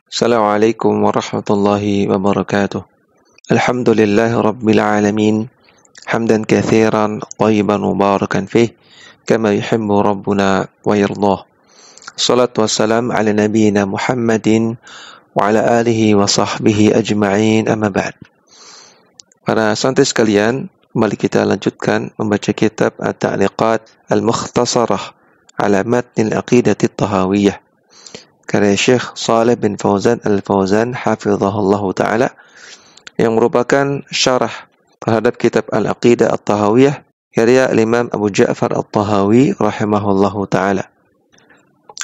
Assalamualaikum warahmatullahi wabarakatuh. Alhamdulillahi rabbil alamin. Hamdan katsiran thayyiban mubarakan fih kama yuhibbu rabbuna wa yardah. Salatu wassalam ala nabiyyina Muhammadin wa ala alihi wa sahbihi ajma'in, amma ba'd. Para santri sekalian, kembali kita lanjutkan membaca kitab At-Ta'liqat Al-Mukhtasarah ala Matn Al-Aqidah At-Tahawiyah karya Syekh Shalih bin Fauzan Al-Fauzan hafizahullah ta'ala, yang merupakan syarah terhadap kitab Al-Aqidah At-Tahawiyah karya Imam Abu Ja'far At-Tahawi rahimahullah ta'ala.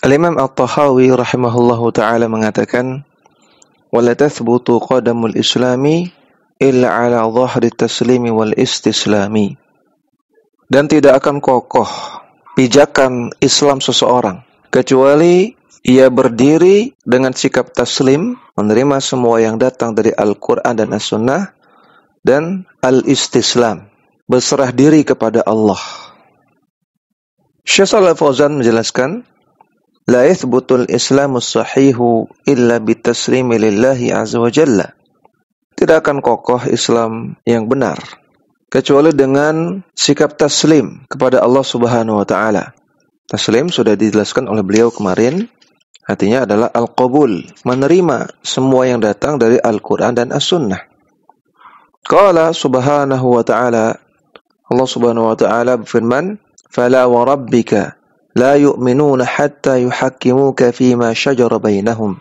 Al-Imam At-Tahawi rahimahullah ta'ala mengatakan, وَلَا تَثْبُتُ قَدَمُ الْإِسْلَامِ إِلَّا عَلَى ظَهْرِ التَّسْلِيمِ وَالْإِسْتِسْلَامِ. Dan tidak akan kokoh pijakan Islam seseorang kecuali ia berdiri dengan sikap taslim, menerima semua yang datang dari Al-Quran dan As-Sunnah, dan al-istislam, berserah diri kepada Allah. Syekh Shalih Fauzan menjelaskan, La yathbutul islamu sahihu illa bitaslimi lillahi azza wa jalla. Tidak akan kokoh Islam yang benar kecuali dengan sikap taslim kepada Allah Subhanahu wa ta'ala. Taslim sudah dijelaskan oleh beliau kemarin. Artinya adalah al-qabul, menerima semua yang datang dari Al-Quran dan As-Sunnah. Qala subhanahu wa ta'ala, Allah subhanahu wa ta'ala berfirman, فَلَا وَرَبِّكَ لَا يُؤْمِنُونَ حَتَّى يُحَكِّمُوكَ فِيمَا شَجَرَ بَيْنَهُمْ.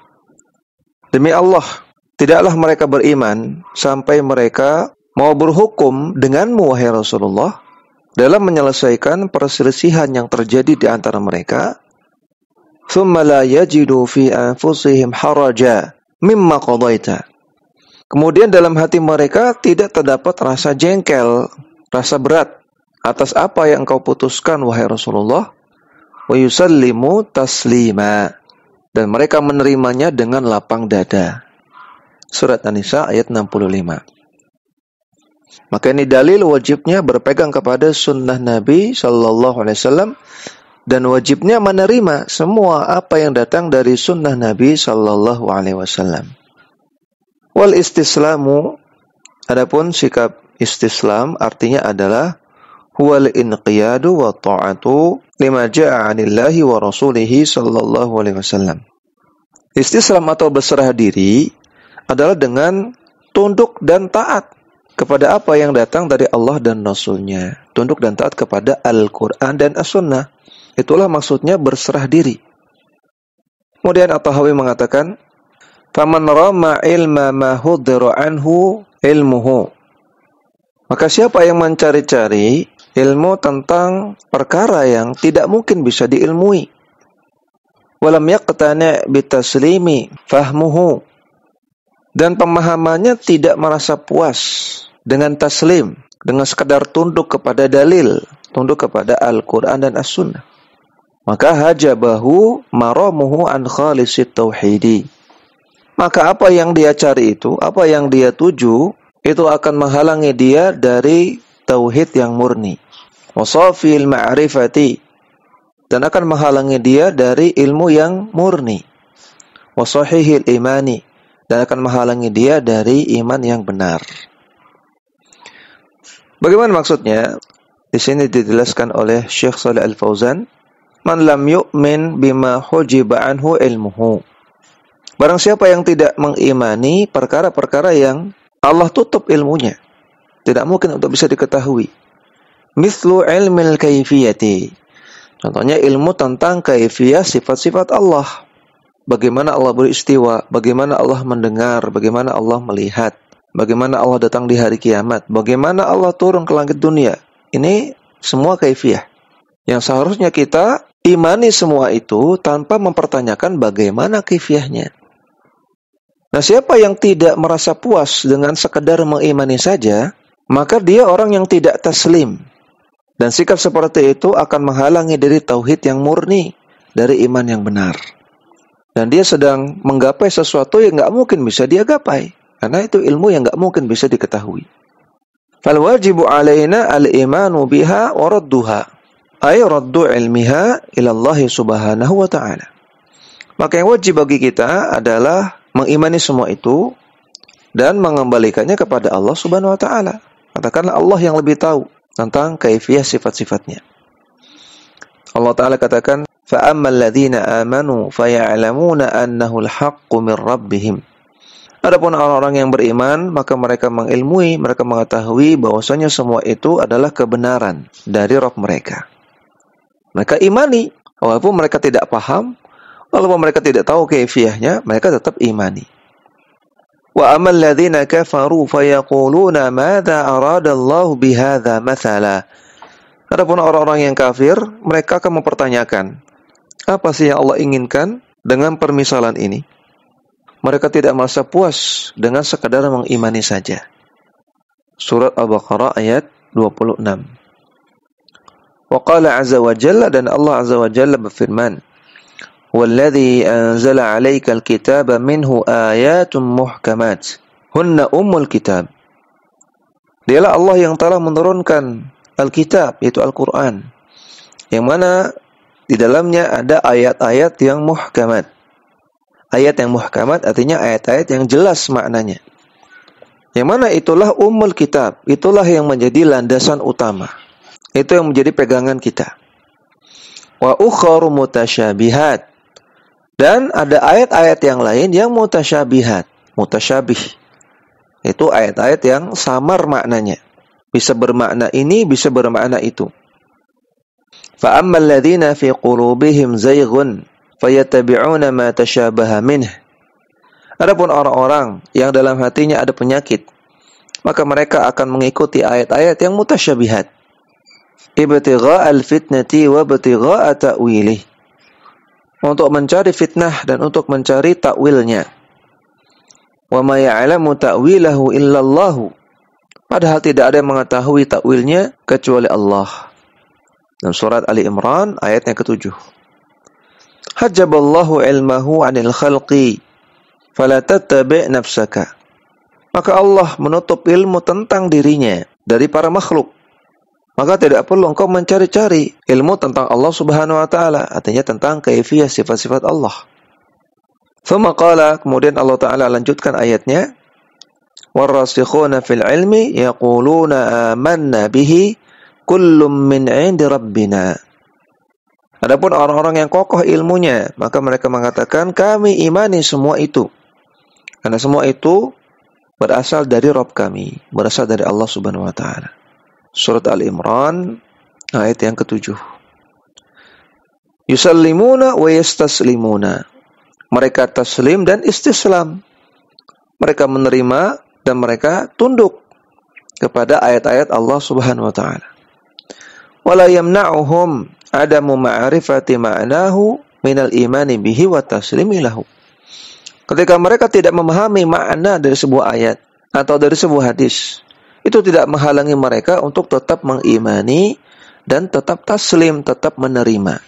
Demi Allah, tidaklah mereka beriman sampai mereka mau berhukum denganmu, wahai Rasulullah, dalam menyelesaikan perselisihan yang terjadi di antara mereka. ثُمَّ لَا يَجِدُوا فِي أَنفُسِهِمْ حَرَجًا مِمَّا قَضَيْتَ. Kemudian dalam hati mereka tidak terdapat rasa jengkel, rasa berat atas apa yang engkau putuskan, wahai Rasulullah. وَيُسَلِّمُوا تَسْلِيمًا. Dan mereka menerimanya dengan lapang dada. Surat An-Nisa ayat 65. Maka ini dalil wajibnya berpegang kepada sunnah Nabi Sallallahu Alaihi Wasallam, dan wajibnya menerima semua apa yang datang dari sunnah Nabi Sallallahu Alaihi Wasallam. Wal istislamu, adapun sikap istislam artinya adalah huwal inqiyadu wa ta'atu lima ja'a 'anillahi wa rasulihi sallallahu alaihi wasallam. Istislam atau berserah diri adalah dengan tunduk dan taat kepada apa yang datang dari Allah dan Rasulnya. Tunduk dan taat kepada Al-Quran dan As-Sunnah. Itulah maksudnya berserah diri. Kemudian At-Tahawi mengatakan, فَمَنْ رَمَى إِلْمَ مَا هُدِّرَ عَنْهُ إِلْمُهُ. Maka siapa yang mencari-cari ilmu tentang perkara yang tidak mungkin bisa diilmui, وَلَمْ يَقْتَنِعْ بِتَسْلِيمِ فَهْمُهُ. Dan pemahamannya tidak merasa puas dengan taslim, dengan sekadar tunduk kepada dalil, tunduk kepada Al-Quran dan As-Sunnah, maka hajabahu maramuhu an khalisit tauhidi. Maka apa yang dia cari itu, apa yang dia tuju, itu akan menghalangi dia dari tauhid yang murni. Wasafil ma'rifati. Dan akan menghalangi dia dari ilmu yang murni. Wasahihil imani. Dan akan menghalangi dia dari iman yang benar. Bagaimana maksudnya? Di sini dijelaskan oleh Syekh Shalih Al-Fauzan, man lam yu'min bima hujiba anhu ilmuhu. Barang siapa yang tidak mengimani perkara-perkara yang Allah tutup ilmunya, tidak mungkin untuk bisa diketahui. Mithlu ilmil kaifiyati. Contohnya ilmu tentang kaifiyah sifat-sifat Allah. Bagaimana Allah beristiwa, bagaimana Allah mendengar, bagaimana Allah melihat, bagaimana Allah datang di hari kiamat, bagaimana Allah turun ke langit dunia. Ini semua kaifiyah yang seharusnya kita imani semua itu tanpa mempertanyakan bagaimana kaifiyahnya. Nah, siapa yang tidak merasa puas dengan sekedar mengimani saja, maka dia orang yang tidak taslim. Dan sikap seperti itu akan menghalangi dari tauhid yang murni, dari iman yang benar. Dan dia sedang menggapai sesuatu yang nggak mungkin bisa dia gapai, karena itu ilmu yang nggak mungkin bisa diketahui. Fal wajibu alaina al-imanu biha wa radduha. Ay raddu ilmiha ila Allah subhanahu wa ta'ala. Maka yang wajib bagi kita adalah mengimani semua itu dan mengembalikannya kepada Allah Subhanahu wa taala. Katakanlah Allah yang lebih tahu tentang kaifiyah sifat-sifatnya. Allah taala katakan, "Fa ammal ladzina amanu faya'lamuna annahu al-haqqu min rabbihim." Adapun orang-orang yang beriman, maka mereka mengilmui, mereka mengetahui bahwasanya semua itu adalah kebenaran dari Rabb mereka. Mereka imani, walaupun mereka tidak paham, walaupun mereka tidak tahu kaifiyahnya, mereka tetap imani. Wa amal ladzina kafaru fayaquluna madza aradallahu bihadza mathala. Adapun orang-orang yang kafir, mereka akan mempertanyakan, apa sih yang Allah inginkan dengan permisalan ini? Mereka tidak merasa puas dengan sekadar mengimani saja. Surat Al-Baqarah ayat 26. Wa qala azza wa jalla, dan Allah azza wa jalla berfirman, "Walladzi anzala 'alaikal kitaba minhu ayatun muhkamat, hunna ummul kitab." Dialah Allah yang telah menurunkan Alkitab, yaitu Al-Quran, yang mana di dalamnya ada ayat-ayat yang muhkamat. Ayat yang muhkamat artinya ayat-ayat yang jelas maknanya. Yang mana itulah ummul kitab, itulah yang menjadi landasan utama. Itu yang menjadi pegangan kita. Wa ukharu mutasyabihat. Dan ada ayat-ayat yang lain yang mutasyabihat. Mutasyabih. Itu ayat-ayat yang samar maknanya. Bisa bermakna ini, bisa bermakna itu. Fa ammal ladzina fi qulubihim zayghun fayattabi'una ma tashabaha minhu. Adapun orang-orang yang dalam hatinya ada penyakit, maka mereka akan mengikuti ayat-ayat yang mutasyabihat. Ibtigha'al fitnati wa ibtigha'a ta'wilih. Untuk mencari fitnah dan untuk mencari takwilnya. Wa ma ya'lamu ta'wilahu illallahu. Padahal tidak ada yang mengetahui takwilnya kecuali Allah. Dalam surat Ali Imran ayat yang ke-7. Hajjaballahu ilmahu 'anil khalqi fala tattabi' nafsaka. Maka Allah menutup ilmu tentang dirinya dari para makhluk. Maka tidak perlu engkau mencari-cari ilmu tentang Allah Subhanahu wa taala, artinya tentang kaifiyah sifat-sifat Allah. Tsumma qala, kemudian Allah taala lanjutkan ayatnya, warasikhuna fil ilmi yaquluna amanna bihi kullum min 'indi rabbina. Adapun orang-orang yang kokoh ilmunya, maka mereka mengatakan kami imani semua itu. Karena semua itu berasal dari Rabb kami, berasal dari Allah Subhanahu wa taala. Surat Al-Imran ayat yang ke-7. Yusallimuna wa yastaslimuna. Mereka taslim dan istislam. Mereka menerima dan mereka tunduk kepada ayat-ayat Allah Subhanahu wa taala. Wala yamna'uhum adamu ma'rifati ma'nahu minal imani bihi wa taslimi lahu. Ketika mereka tidak memahami makna dari sebuah ayat atau dari sebuah hadis, itu tidak menghalangi mereka untuk tetap mengimani dan tetap taslim, tetap menerima.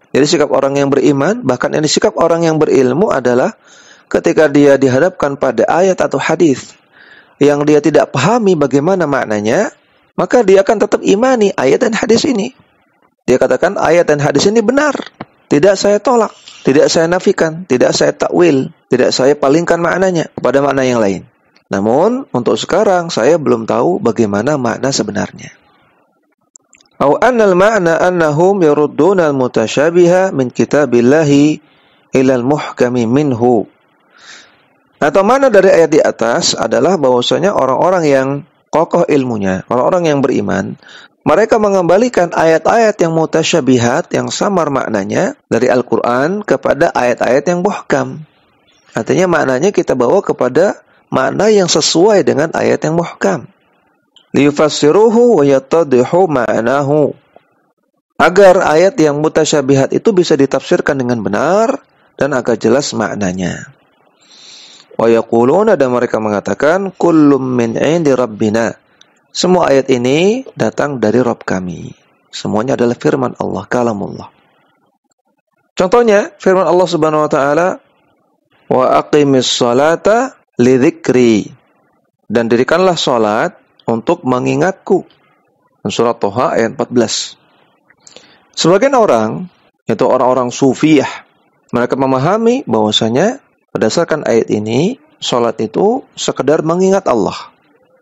Jadi sikap orang yang beriman, bahkan ini sikap orang yang berilmu adalah ketika dia dihadapkan pada ayat atau hadis yang dia tidak pahami bagaimana maknanya, maka dia akan tetap imani ayat dan hadis ini. Dia katakan ayat dan hadis ini benar, tidak saya tolak, tidak saya nafikan, tidak saya takwil, tidak saya palingkan maknanya kepada makna yang lain. Namun untuk sekarang saya belum tahu bagaimana makna sebenarnya. Au annal ma'na annahum yarudduna al-mutasyabiha min kitabillahi ila al-muhkami minhu. Atau mana dari ayat di atas adalah bahwasanya orang-orang yang kokoh ilmunya, orang-orang yang beriman, mereka mengembalikan ayat-ayat yang mutasyabihat, yang samar maknanya dari Al-Quran kepada ayat-ayat yang muhkam. Artinya maknanya kita bawa kepada makna yang sesuai dengan ayat yang muhkam. Liyufassiruhu wa yattadihu ma'nahu. Agar ayat yang mutasyabihat itu bisa ditafsirkan dengan benar dan agak jelas maknanya. Wa yaquluna, dan mereka mengatakan kullum min 'indi rabbina. Semua ayat ini datang dari Rabb kami. Semuanya adalah firman Allah, kalamullah. Contohnya firman Allah Subhanahu wa taala, wa aqimis sholata lidzikri, dan dirikanlah salat untuk mengingatku. Surat Thaha ayat 14. Sebagian orang, yaitu orang-orang sufiyah, mereka memahami bahwasanya Berdasarkan ayat ini, sholat itu sekedar mengingat Allah.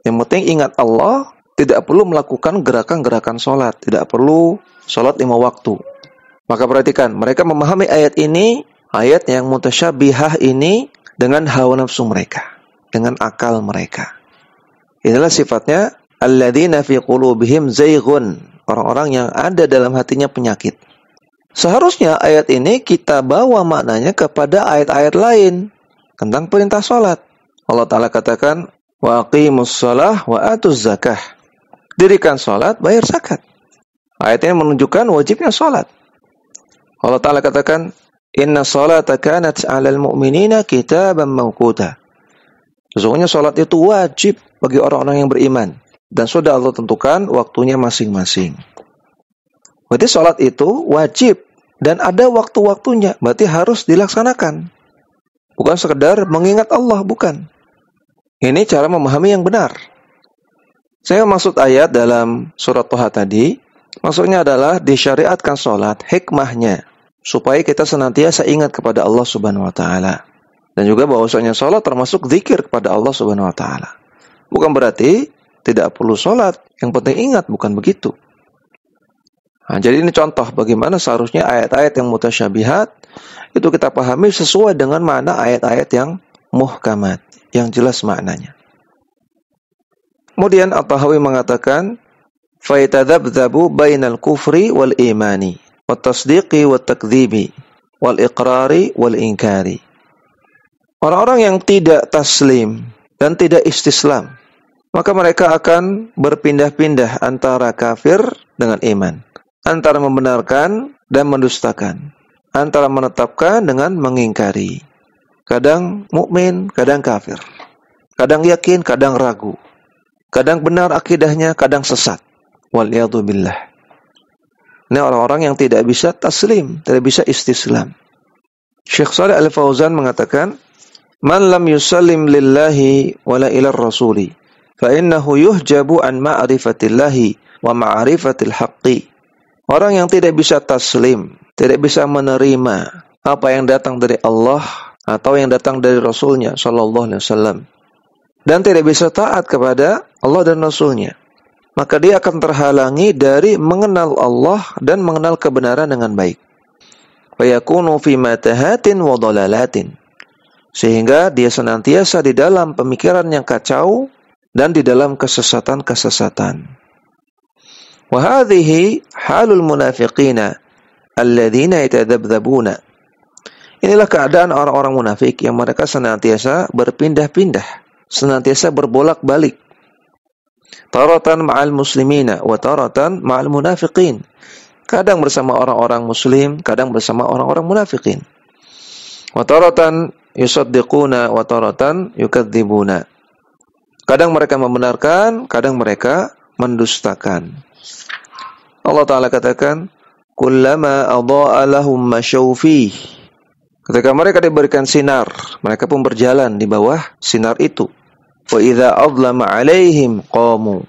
Yang penting ingat Allah, tidak perlu melakukan gerakan-gerakan sholat, tidak perlu sholat 5 waktu. Maka perhatikan, mereka memahami ayat ini, ayat yang mutasyabihah ini dengan hawa nafsu mereka, dengan akal mereka. Inilah sifatnya alladzina fi qulubihim zayghun, orang-orang yang ada dalam hatinya penyakit. Seharusnya ayat ini kita bawa maknanya kepada ayat-ayat lain tentang perintah sholat. Allah Ta'ala katakan, wa aqimus shalah wa atuz zakah. Dirikan sholat, bayar zakat. Ayat ini menunjukkan wajibnya sholat. Allah Ta'ala katakan, inna sholata kanat 'alal mu'minina kitaban mawquta. Sesungguhnya sholat itu wajib bagi orang-orang yang beriman. Dan sudah Allah tentukan waktunya masing-masing. Berarti sholat itu wajib. Dan ada waktu-waktunya, berarti harus dilaksanakan. Bukan sekedar mengingat Allah, bukan. Ini cara memahami yang benar. Saya maksud ayat dalam surat Toha tadi, maksudnya adalah disyariatkan sholat, hikmahnya, supaya kita senantiasa ingat kepada Allah Subhanahu wa Ta'ala. Dan juga bahwasanya sholat termasuk zikir kepada Allah Subhanahu wa Ta'ala. Bukan berarti tidak perlu sholat, yang penting ingat, bukan begitu. Nah, jadi ini contoh bagaimana seharusnya ayat-ayat yang mutasyabihat itu kita pahami sesuai dengan makna ayat-ayat yang muhkamat, yang jelas maknanya. Kemudian At-Tahawi mengatakan, فَيَتَذَبْذَبُ بَيْنَ الْكُفْرِ وَالْإِيمَانِ وَالتَّصْدِيقِ وَالتَّكْذِيبِ وَالْإِقْرَارِ وَالْإِنْكَارِ. Orang-orang yang tidak taslim dan tidak istislam, maka mereka akan berpindah-pindah antara kafir dengan iman, antara membenarkan dan mendustakan, antara menetapkan dengan mengingkari. Kadang mukmin, kadang kafir. Kadang yakin, kadang ragu. Kadang benar akidahnya, kadang sesat. Waliyadu billah. Ini orang-orang yang tidak bisa taslim, tidak bisa istislam. Syekh Shalih Al-Fauzan mengatakan, "Man lam yusallim lillahi wala ila rasuli, fa innahu yuhjabu an ma'rifatillahi wa ma'rifatil haqqi." Orang yang tidak bisa taslim, tidak bisa menerima apa yang datang dari Allah atau yang datang dari Rasulnya Sallallahu Alaihi Wasallam, dan tidak bisa taat kepada Allah dan Rasulnya, maka dia akan terhalangi dari mengenal Allah dan mengenal kebenaran dengan baik. Fayakunu fi matahatin wa dhalalatin. Sehingga dia senantiasa di dalam pemikiran yang kacau dan di dalam kesesatan-kesesatan. Wa hadhihi halul munafiqina alladzina yatadzabdzabuna. Inilah keadaan orang-orang munafik yang mereka senantiasa berpindah-pindah, senantiasa berbolak-balik. Taratan ma'al muslimina wa taratan ma'al munafiqin. Kadang bersama orang-orang muslim, kadang bersama orang-orang munafikin. Wa taratan yusaddiquna wa taratan yukadzibuna. Kadang mereka membenarkan, kadang mereka mendustakan. Allah Ta'ala katakan, kullama adha'a lahum masyaw fih. Ketika mereka diberikan sinar, mereka pun berjalan di bawah sinar itu. Wa idza adlama 'alaihim qamu.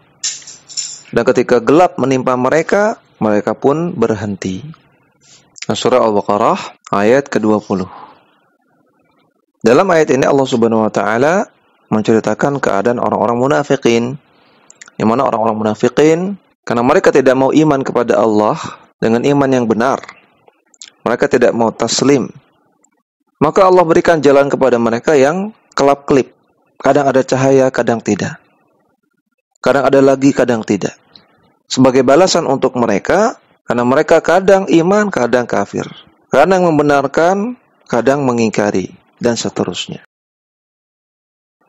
Dan ketika gelap menimpa mereka, mereka pun berhenti. Surah Al-Baqarah ayat ke-20. Dalam ayat ini Allah Subhanahu wa Ta'ala menceritakan keadaan orang-orang munafikin, yang mana orang-orang munafikin karena mereka tidak mau iman kepada Allah dengan iman yang benar, mereka tidak mau taslim, maka Allah berikan jalan kepada mereka yang kelap-kelip. Kadang ada cahaya, kadang tidak. Kadang ada lagi, kadang tidak. Sebagai balasan untuk mereka, karena mereka kadang iman, kadang kafir. Kadang membenarkan, kadang mengingkari, dan seterusnya.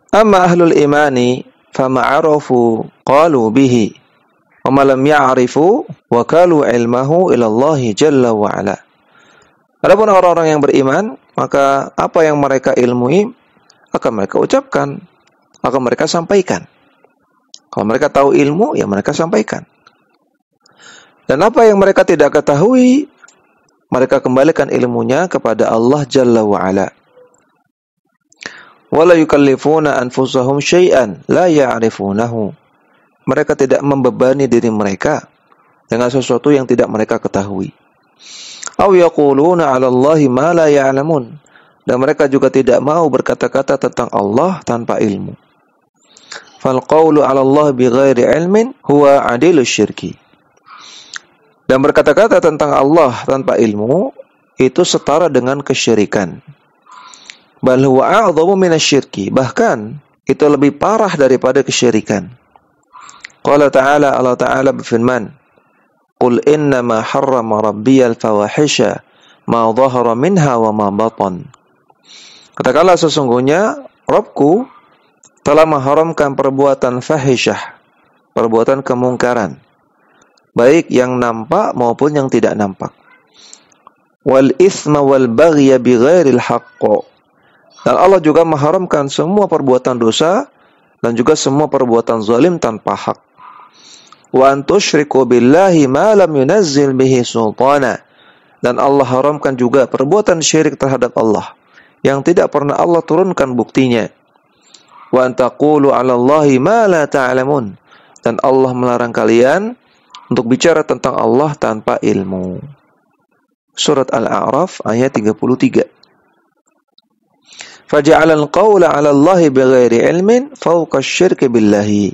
Amma ahlul imani, fama'arafu qalu bihi. Wa lam ya'rifu wakalu ilmahu ilallahi jalla wa ala. Adapun orang-orang yang beriman, maka apa yang mereka ilmui akan mereka ucapkan, akan mereka sampaikan. Kalau mereka tahu ilmu, ya mereka sampaikan. Dan apa yang mereka tidak ketahui, mereka kembalikan ilmunya kepada Allah Jalla wa ala. Wala yukallifuna anfusahum syai'an la ya'rifunahu. Mereka tidak membebani diri mereka dengan sesuatu yang tidak mereka ketahui. Aw yaquluna 'ala Allahi ma la ya'lamun. dan mereka juga tidak mau berkata-kata tentang Allah tanpa ilmu. Fal qawlu 'ala Allah bighairi ilmin huwa 'adilu syirki. Dan berkata-kata tentang Allah tanpa ilmu itu setara dengan kesyirikan. Bal huwa a'dhamu minasyirki, bahkan itu lebih parah daripada kesyirikan. Qala ta'ala, Allah Ta'ala berfirman, Qul innama harrama rabbiyal fawahisha ma dhahara minha wa ma batan. Katakanlah sesungguhnya Rabbku telah mengharamkan perbuatan fahisyah, perbuatan kemungkaran, baik yang nampak maupun yang tidak nampak. Wal itsma wal baghya bighairil haqq. Dan Allah juga mengharamkan semua perbuatan dosa dan juga semua perbuatan zalim tanpa hak. Wa an tusyriku billahi ma lam yunazzil bihi sultana. Dan Allah haramkan juga perbuatan syirik terhadap Allah yang tidak pernah Allah turunkan buktinya. Wa an taqulu 'ala Allahi ma la ta'lamun. Dan Allah melarang kalian untuk bicara tentang Allah tanpa ilmu. Surat Al-A'raf ayat 33. Faja'ala al-qawla 'ala Allahi bighairi ilmin fawqa asy-syirki billahi.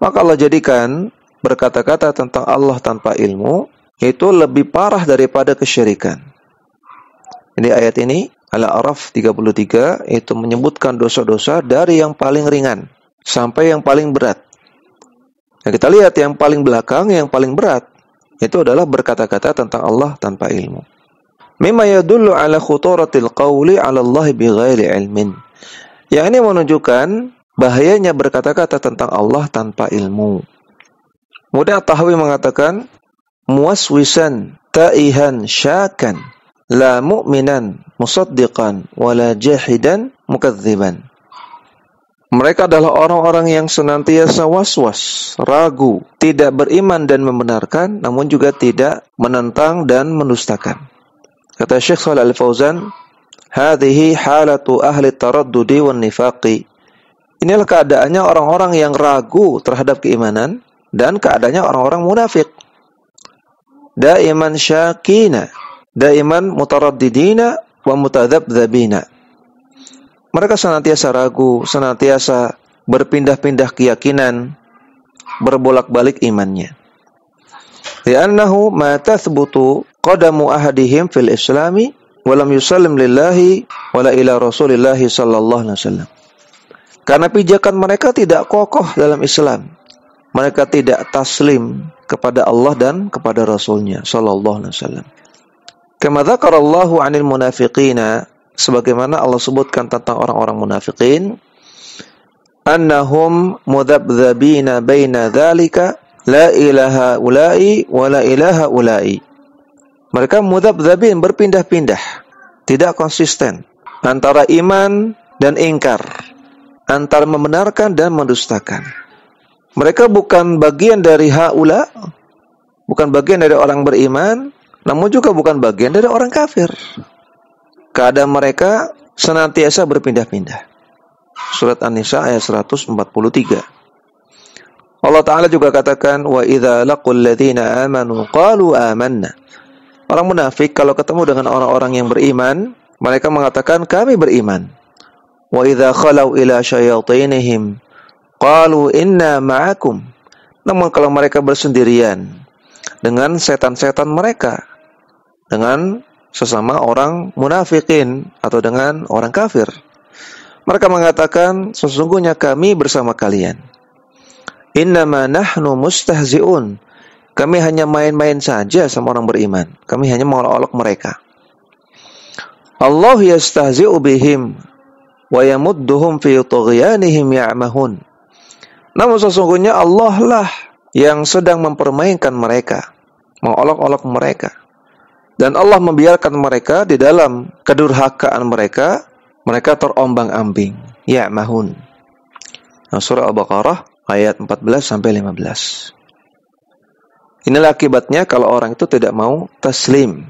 Maka Allah jadikan berkata-kata tentang Allah tanpa ilmu itu lebih parah daripada kesyirikan. Jadi ayat ini Al-A'raf 33 itu menyebutkan dosa-dosa dari yang paling ringan sampai yang paling berat. Nah, kita lihat yang paling belakang, yang paling berat itu adalah berkata-kata tentang Allah tanpa ilmu. Mimma yadullu ala khuturatil qawli ala Allah bighairi ilmin. Yang ini menunjukkan bahayanya berkata-kata tentang Allah tanpa ilmu. Kemudian At-Tahawi mengatakan, muwaswisan ta'ihan syakan la mu'minan musaddiqan wala jahidan mukadziban. Mereka adalah orang-orang yang senantiasa was-was, ragu, tidak beriman dan membenarkan, namun juga tidak menentang dan mendustakan. Kata Syekh Shalih Al-Fauzan, hadhihi halatu ahli taraddudi wan nifaqi. Inilah keadaannya orang-orang yang ragu terhadap keimanan dan keadaannya orang-orang munafik. Daiman syakina, daiman mutaraddidina wa mutadzabdzabina. Mereka senantiasa ragu, senantiasa berpindah-pindah keyakinan, berbolak-balik imannya. Li'annahu ma tathbutu qadamu ahadihim fil islami walam yusallim lillahi wala ila rasulillahi sallallahu alaihi wasallam. Karena pijakan mereka tidak kokoh dalam Islam. Mereka tidak taslim kepada Allah dan kepada Rasulnya sallallahu alaihi wasallam. Kama dzakarallahu 'anil munafiqina, sebagaimana Allah sebutkan tentang orang-orang munafikin, annahum mudzabdzabina baina dzalika la ilaha ulai wa la ilaha ulai. Mereka mudzabdzabin, berpindah-pindah, tidak konsisten antara iman dan ingkar, antara membenarkan dan mendustakan. Mereka bukan bagian dari haula, bukan bagian dari orang beriman, namun juga bukan bagian dari orang kafir. Keadaan mereka senantiasa berpindah-pindah. Surat An-Nisa ayat 143. Allah Ta'ala juga katakan, wa idza laqul ladzina amanu qalu amanna. Orang munafik kalau ketemu dengan orang-orang yang beriman, mereka mengatakan kami beriman. Wa idza khalau ila syayatinihim qalu inna ma'akum. Namun kalau mereka bersendirian dengan setan-setan mereka, dengan sesama orang munafikin atau dengan orang kafir, mereka mengatakan sesungguhnya kami bersama kalian. Innama nahnu mustahzi'un. Kami hanya main-main saja sama orang beriman. Kami hanya mengolok-olok mereka. Allah yastahzi'u bihim wa yamudduhum fi tughyanihim ya'mahun. Namun sesungguhnya Allah lah yang sedang mempermainkan mereka, mengolok-olok mereka. Dan Allah membiarkan mereka di dalam kedurhakaan mereka, mereka terombang-ambing. Ya'mahun. Nah, surah Al-Baqarah ayat 14-15. Inilah akibatnya kalau orang itu tidak mau taslim,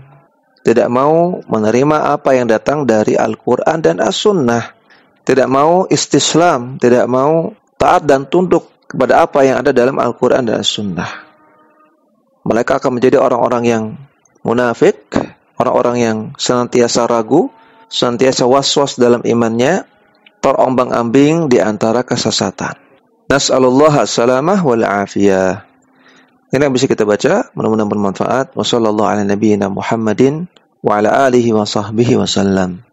tidak mau menerima apa yang datang dari Al-Quran dan As-Sunnah, tidak mau istislam, tidak mau taat dan tunduk kepada apa yang ada dalam Al-Quran dan As-Sunnah. Mereka akan menjadi orang-orang yang munafik, orang-orang yang senantiasa ragu, senantiasa was-was dalam imannya, terombang-ambing di antara kesesatan. Nas'alullah salamah wal afiyah. Ini yang bisa kita baca, mudah-mudahan bermanfaat. Wassallallahu ala nabiyyina Muhammadin wa ala alihi wa sahbihi wasallam.